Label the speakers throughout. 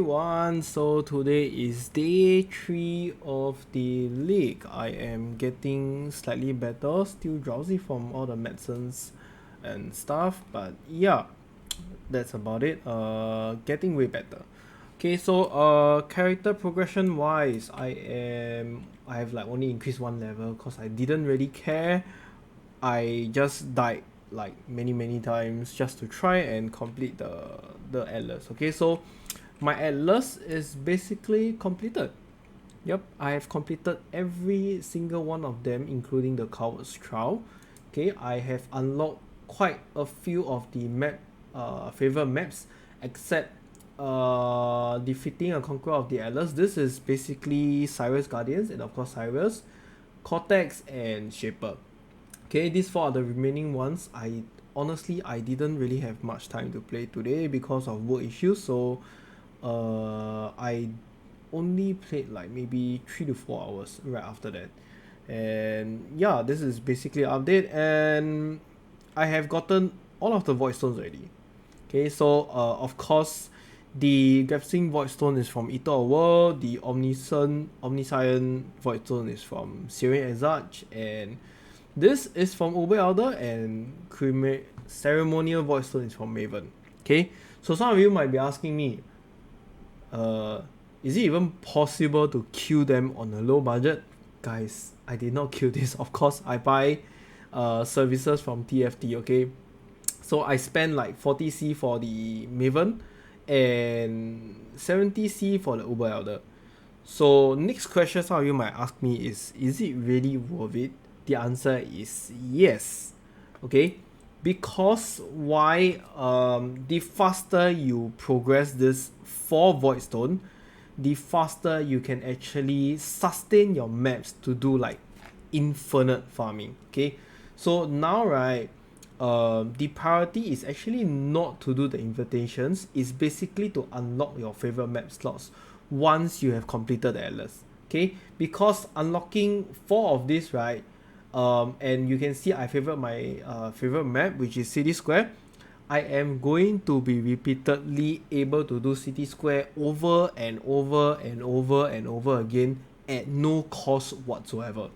Speaker 1: everyone, so today is day 3 of the league. I am getting slightly better, still drowsy from all the medicines and stuff, but yeah, that's about it. Getting way better. Okay, so character progression wise, I have like only increased one level because I didn't really care. I just died like many times just to try and complete the atlas. Okay, so my atlas is basically completed. Yep, I have completed every single one of them, including the Coward's Trial. Okay, I have unlocked quite a few of the favorite maps, except defeating a conqueror of the Atlas. This is basically Cyrus Guardians and of course Cyrus, Cortex, and Shaper. Okay, these four are the remaining ones. I didn't really have much time to play today because of work issues, so I only played like maybe 3 to 4 hours right after that. And yeah, this is basically an update, and I have gotten all of the void stones already. Okay, so of course the Grasping Void Stone is from Eater of World, the Omniscient Void Stone is from Syrian Exarch, and this is from Uber Elder, and Ceremonial Void Stone is from Maven. Okay, so some of you might be asking me, is it even possible to kill them on a low budget? Guys, I did not kill this. Of course, I buy services from TFT, okay? So I spent like 40C for the Maven and 70C for the Uber Elder. So next question some of you might ask me is it really worth it? The answer is yes. Okay? Because why? The faster you progress this 4 Void Stone, the faster you can actually sustain your maps to do like infinite farming. Okay, so now right, the priority is actually not to do the invitations. It's basically to unlock your favorite map slots once you have completed the atlas. Okay, because unlocking 4 of this, right, and you can see I favorite my favorite map, which is City Square. I am going to be repeatedly able to do City Square over and over and over and over again at no cost whatsoever.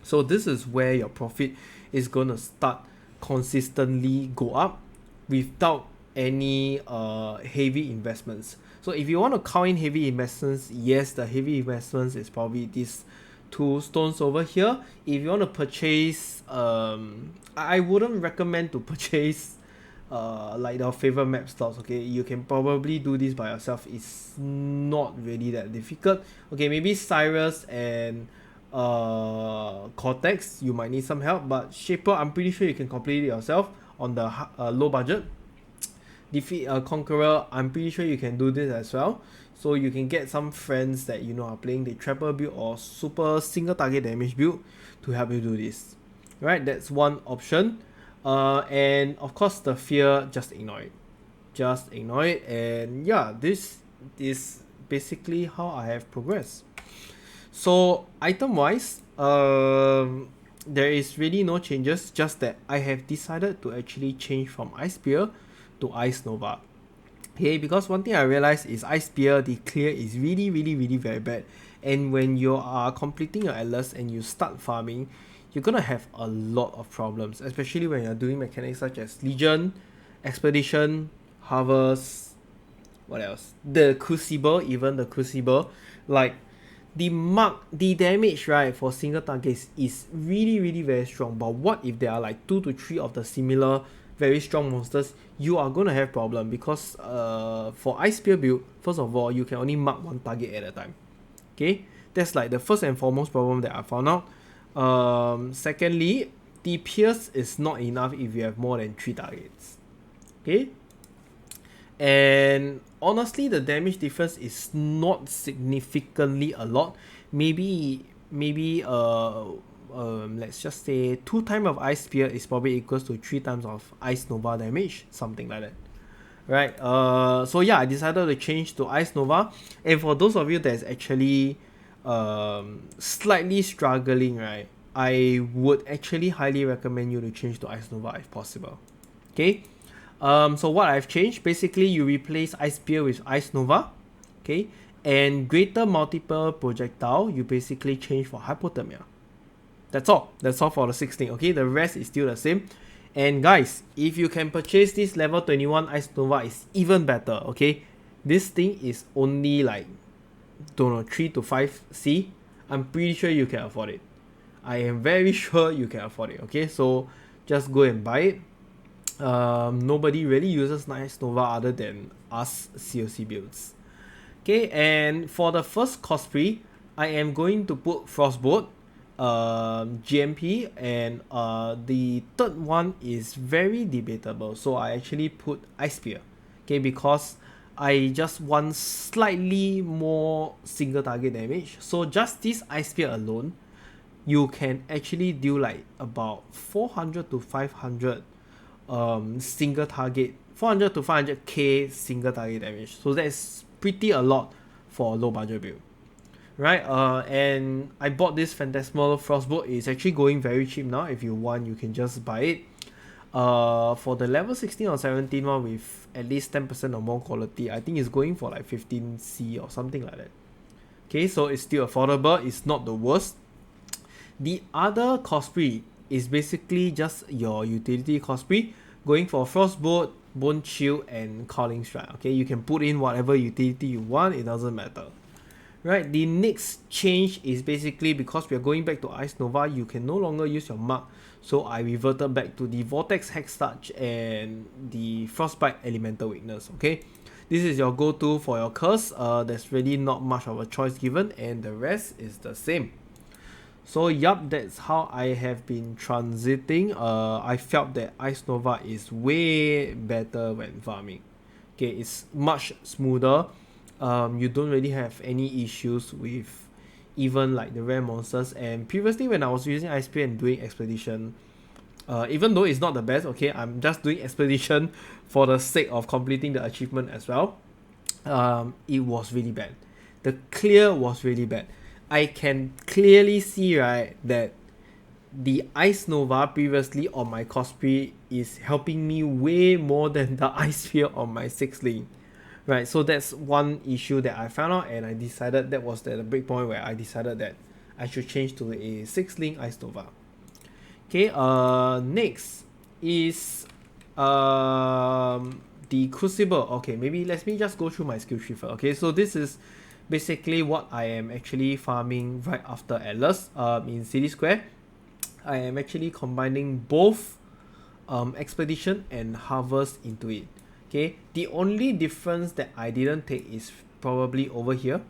Speaker 1: So this is where your profit is gonna start consistently go up without any heavy investments. So if you want to count in heavy investments, yes, the heavy investments is probably these 2 stones over here. If you want to purchase, I wouldn't recommend to purchase like your favorite map slots. Okay, you can probably do this by yourself. It's not really that difficult. Okay, maybe Cyrus and Cortex you might need some help, but Shaper I'm pretty sure you can complete it yourself on the low budget. Defeat a Conqueror, I'm pretty sure you can do this as well. So you can get some friends that you know are playing the Trapper build or super single target damage build to help you do this. Right, that's one option. And of course the fear, just ignore it. Just ignore it, and yeah, this is basically how I have progressed. So item wise, there is really no changes, just that I have decided to actually change from Ice Spear to Ice Nova. Okay, because one thing I realized is Ice Spear, the clear is really very bad, and when you are completing your atlas and you start farming, you're gonna have a lot of problems, especially when you're doing mechanics such as Legion, Expedition, Harvest, what else? The Crucible, even the Crucible, like the damage right for single targets is really very strong. But what if there are like 2 to 3 of the similar very strong monsters? You are gonna have problem because for Ice Spear build, first of all, you can only mark 1 target at a time. Okay, that's like the first and foremost problem that I found out. Secondly, the pierce is not enough if you have more than 3 targets. Okay, and honestly the damage difference is not significantly a lot. Maybe let's just say 2 times of Ice Spear is probably equals to 3 times of Ice Nova damage, something like that, right? So yeah, I decided to change to Ice Nova. And for those of you that's actually slightly struggling, right, I would actually highly recommend you to change to Ice Nova if possible. Okay, so what I've changed, basically you replace Ice Spear with Ice Nova. Okay, and greater multiple projectile, you basically change for hypothermia. That's all for the 16. Okay, the rest is still the same. And guys, if you can purchase this level 21 Ice Nova, is even better. Okay, this thing is only like, don't know, 3 to 5C. I'm pretty sure you can afford it. I am very sure you can afford it. Okay, so just go and buy it. Nobody really uses Ice Nova other than us COC builds. Okay, and for the first cosplay, I am going to put Frostbolt, GMP, and the third one is very debatable. So I actually put Ice Spear. Okay, because I just want slightly more single target damage. So just this Ice Spear alone, you can actually do like about 400 to 500 single target, 400 to 500k single target damage. So that's pretty a lot for a low budget build, right? And I bought this Phantasmal Frostbolt. It's actually going very cheap now. If you want, you can just buy it. For the level 16 or 17 one with at least 10% or more quality, I think it's going for like 15C or something like that. Okay, so it's still affordable. It's not the worst. The other cosplay is basically just your utility cosplay, going for Frostbolt, Bone Chill, and Calling Strike. Okay, you can put in whatever utility you want, it doesn't matter. Right, the next change is basically because we are going back to Ice Nova, you can no longer use your mark. So I reverted back to the Vortex Hex Touch and the Frostbite Elemental Weakness. Okay, this is your go-to for your curse. There's really not much of a choice given, and the rest is the same. So yup, that's how I have been transiting. I felt that Ice Nova is way better when farming. Okay, it's much smoother. You don't really have any issues with even like the rare monsters. And previously when I was using Ice Spear and doing Expedition, even though it's not the best, okay, I'm just doing Expedition for the sake of completing the achievement as well. It was really bad. The clear was really bad. I can clearly see, right, that the Ice Nova previously on my cosplay is helping me way more than the Ice Sphere on my 6 link. Right, so that's one issue that I found out, and I decided that was the break point where I decided that I should change to a 6 link Ice Nova. Okay, next is the Crucible. Okay, maybe let me just go through my skill tree first. Okay, so this is basically what I am actually farming right after Atlas. In City Square, I am actually combining both Expedition and Harvest into it. Okay, the only difference that I didn't take is probably over here,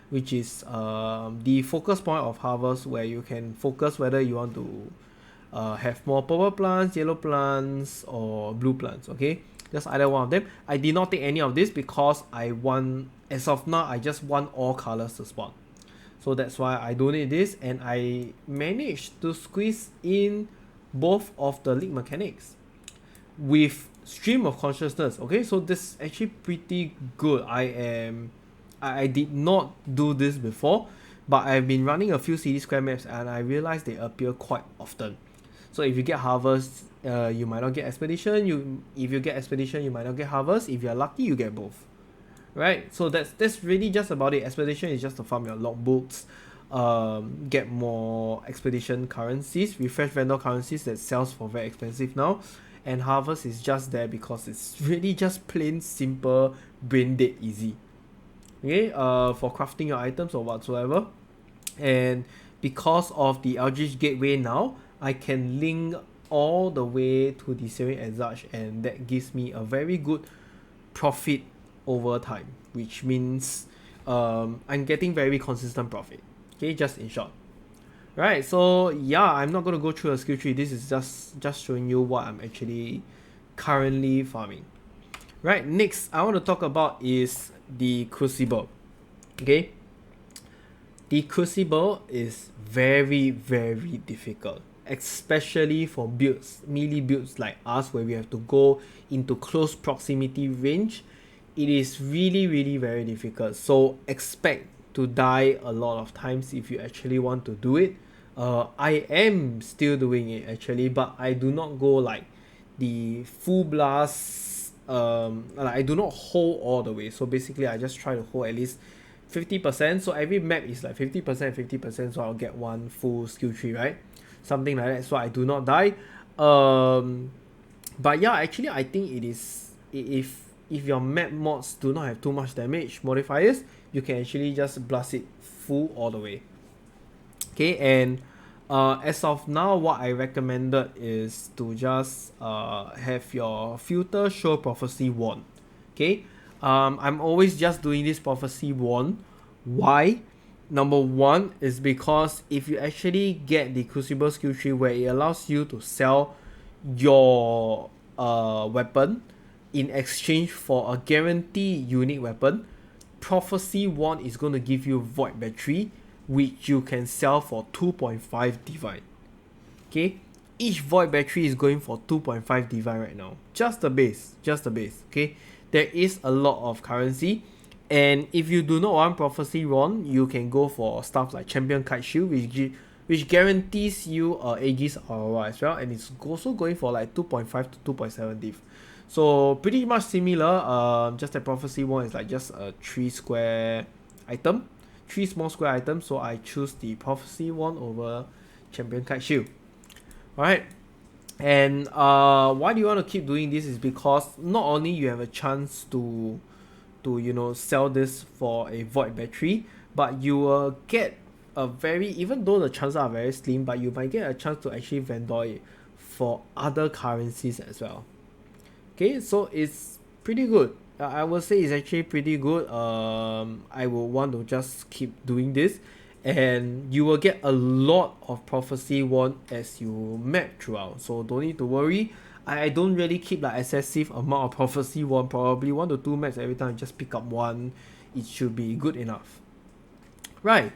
Speaker 1: which is the focus point of Harvest, where you can focus whether you want to have more purple plants, yellow plants, or blue plants. Okay, just either one of them. I did not take any of this because I want, as of now, I just want all colors to spawn. So that's why I don't need this, and I managed to squeeze in both of the league mechanics with Stream of Consciousness. Okay, so this is actually pretty good. I did not do this before, but I've been running a few City Square maps and I realized they appear quite often. So if you get Harvest, you might not get Expedition. If you get Expedition, you might not get Harvest. If you're lucky, you get both. Right? So that's really just about it. Expedition is just to farm your logbooks, get more Expedition currencies, refresh vendor currencies that sells for very expensive now. And Harvest is just there because it's really just plain simple, brain dead easy. Okay, for crafting your items or whatsoever. And because of the Eldritch Gateway now, I can link all the way to the Searing Exarch, and that gives me a very good profit over time, which means I'm getting very consistent profit. Okay, just in short. Right, so yeah, I'm not going to go through a skill tree. This is just showing you what I'm actually currently farming. Right, next I want to talk about is the Crucible. Okay, the Crucible is very, very difficult, especially for builds, melee builds like us, where we have to go into close proximity range. It is really, really very difficult. So expect to die a lot of times if you actually want to do it. I am still doing it actually, but I do not go like the full blast like I do not hold all the way. So basically I just try to hold at least 50%. So every map is like 50%, 50%. So I'll get one full skill tree, right? Something like that. So I do not die. But yeah, actually I think it is, if your map mods do not have too much damage modifiers, you can actually just blast it full all the way. Okay, and as of now, what I recommended is to just have your filter show prophecy wand. Okay, I'm always just doing this prophecy wand. Why? Number one is because if you actually get the Crucible skill tree where it allows you to sell your weapon in exchange for a guaranteed unique weapon, prophecy wand is going to give you void battery, which you can sell for 2.5 divine. Okay, each void battery is going for 2.5 divine right now, just the base. Okay, there is a lot of currency, and if you do not want prophecy wand, you can go for stuff like champion kite shield, which guarantees you Aegis Aurora as well, and it's also going for like 2.5 to 2.7 div. So pretty much similar, just that prophecy wand is like just a 3 square item, 3 small square items. So I choose the prophecy wand over champion kite shield. Alright, and why do you want to keep doing this is because not only you have a chance to sell this for a void battery, but you will get a very, even though the chances are very slim, but you might get a chance to actually vendor it for other currencies as well. Okay, so it's pretty good. I would say it's actually pretty good. I will want to just keep doing this, and you will get a lot of prophecy wand as you map throughout. So don't need to worry. I don't really keep like excessive amount of prophecy wand. Probably 1 to 2 maps every time. I just pick up one. It should be good enough. Right.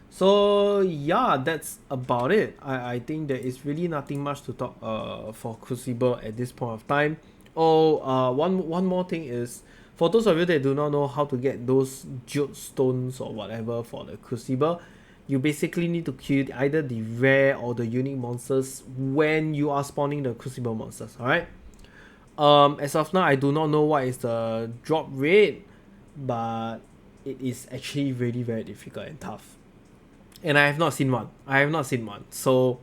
Speaker 1: So yeah, that's about it. I think there is really nothing much to talk for Crucible at this point of time. One more thing is, for those of you that do not know how to get those jeweled stones or whatever for the Crucible, you basically need to kill either the rare or the unique monsters when you are spawning the Crucible monsters. Alright. As of now, I do not know what is the drop rate, but it is actually really very difficult and tough. And I have not seen one. So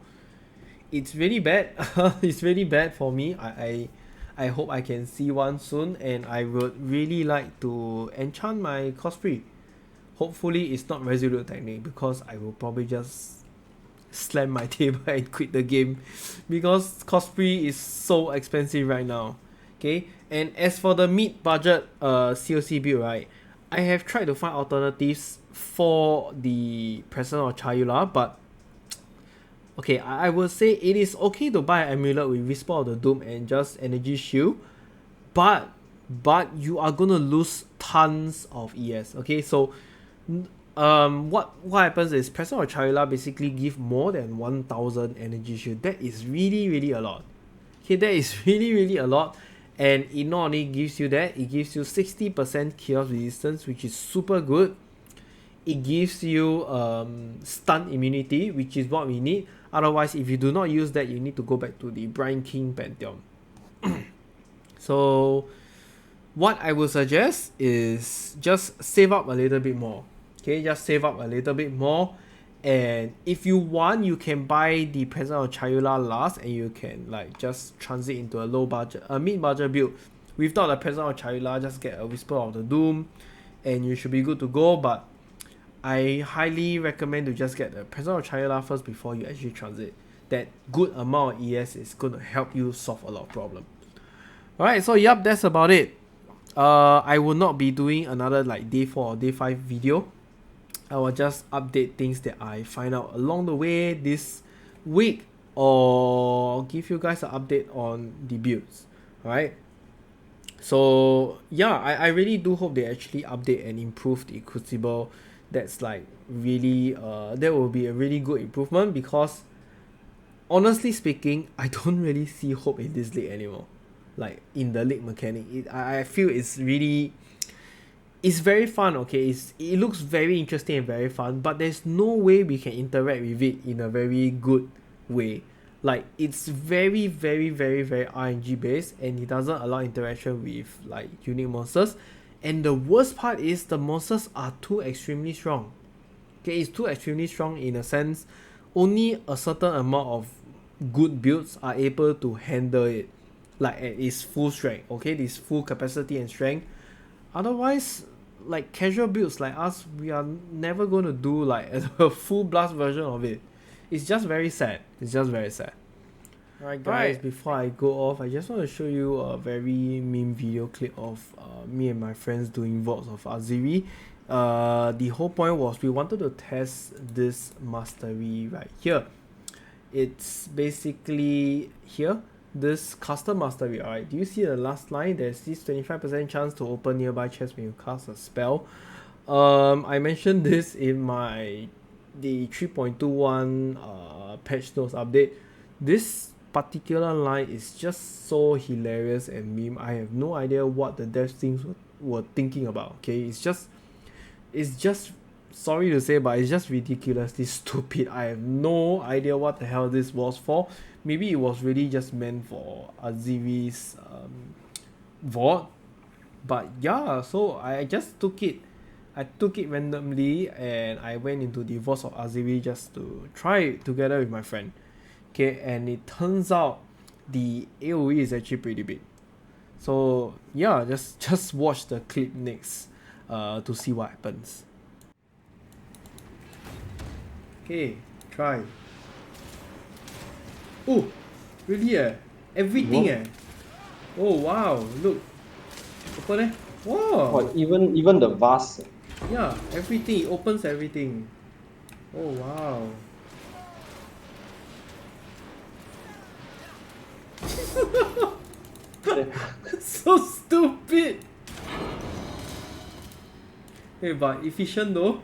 Speaker 1: it's really bad. It's really bad for me. I hope I can see one soon, and I would really like to enchant my Cosprey. Hopefully it's not Resolute Technique, because I will probably just slam my table and quit the game, because Cosprey is so expensive right now. Okay, and as for the mid-budget COC build, right, I have tried to find alternatives for the Presence of Chayula, but okay, I will say it is okay to buy an amulet with Whisper of the Doom and just energy shield, but you are gonna lose tons of ES. Okay, so what happens is Presence of Chayula basically give more than 1000 energy shield. That is really a lot. Okay, that is really a lot, and it not only gives you that, it gives you 60% chaos resistance, which is super good. It gives you stun immunity, which is what we need. Otherwise, if you do not use that, you need to go back to the Brine King Pantheon. So what I would suggest is just save up a little bit more. Okay, just save up a little bit more, and if you want, you can buy the Presence of Chayula last, and you can like just transit into a mid-budget build without the Presence of Chayula. Just get a Whisper of the Doom, and you should be good to go. But I highly recommend to just get the Presence of Chayula first before you actually transit. That good amount of ES is going to help you solve a lot of problems. Alright, so yup, that's about it. I will not be doing another like day 4 or day 5 video. I will just update things that I find out along the way this week, or give you guys an update on the builds. Alright. So yeah, I really do hope they actually update and improve the Crucible. That's like really that will be a really good improvement, because honestly speaking, I don't really see hope in this league anymore. Like in the league mechanic, I feel it's very fun. Okay, it looks very interesting and very fun, but there's no way we can interact with it in a very good way. Like it's very RNG based, and it doesn't allow interaction with like unique monsters. And the worst part is the monsters are too extremely strong. Okay, it's too extremely strong in a sense. Only a certain amount of good builds are able to handle it, like at its full strength. Okay, this full capacity and strength. Otherwise, like casual builds like us, we are never going to do like a full blast version of it. It's just very sad. It's just very sad. Alright guys, before I go off, I just want to show you a very meme video clip of me and my friends doing vaults of Aziri. The whole point was we wanted to test this mastery right here. It's basically here, this custom mastery. Alright, do you see the last line? There's this 25% chance to open nearby chests when you cast a spell. I mentioned this in the 3.21 patch notes update. This particular line is just so hilarious and meme. I have no idea what the dev teams were thinking about. Okay, it's just sorry to say, but it's just ridiculously stupid. I have no idea what the hell this was for. Maybe it was really just meant for Aziri's vault, but yeah, so I just took it randomly and I went into the vaults of Aziri just to try it together with my friend. Okay, and it turns out the AoE is actually pretty big. So yeah, just watch the clip next to see what happens. Okay, try. Oh, really everything Oh wow, look. Open Wow.
Speaker 2: Oh, even the vase.
Speaker 1: Yeah, everything. It opens everything. Oh wow. So stupid. Hey, but efficient though.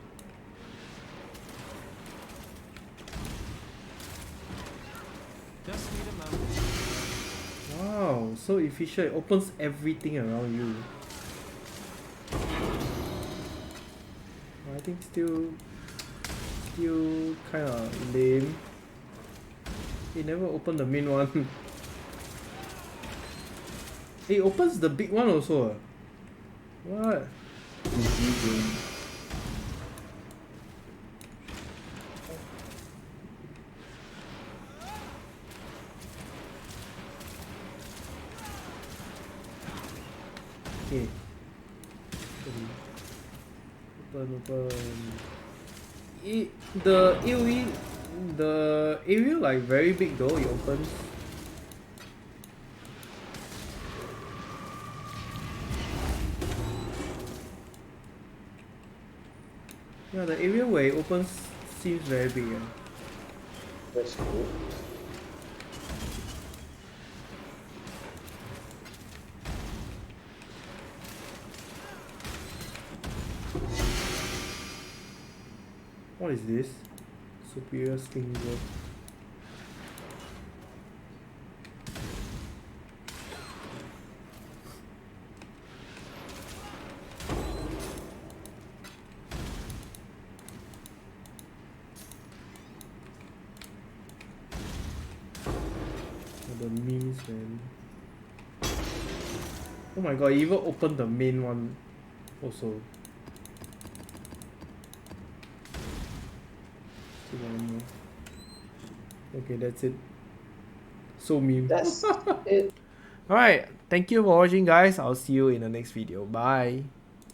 Speaker 1: Wow, so efficient. It opens everything around you. I think still kind of lame. It never opened the main one. It opens the big one also. What? Okay. Open. The AoE, the area like very big though. It opens. Yeah, the area where it opens seems very big. Yeah.
Speaker 2: That's cool.
Speaker 1: What is this? Superior sling work. The memes, man. Oh my god, you even opened the main one also. Okay, that's it. So meme.
Speaker 2: That's it.
Speaker 1: Alright, thank you for watching guys. I'll see you in the next video. Bye.